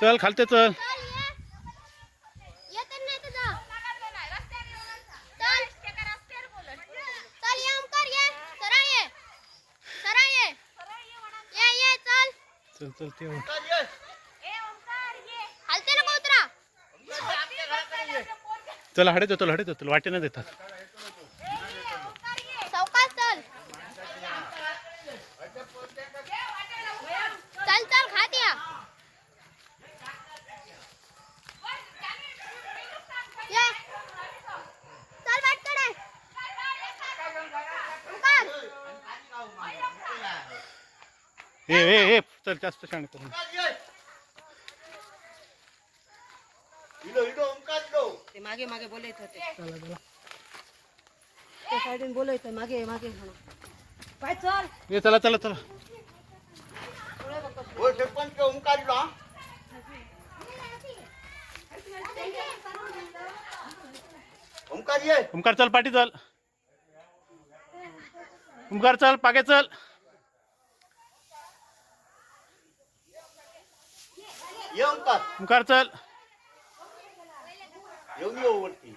चल खालते चल. चल चल ते चल हडे देतो वाटेनं देतात. चल चल खात या चल वाटकडे ए चल जास्त शाण करून. ते मागे मागे बोलत होते. ते साईडून बोलत मागे मागे म्हणून काय चल ये चला चला चला. ओमकार चल पाठी चल. ओमकार चल पागे चल. ओमकार चल. येऊन येऊ वरती.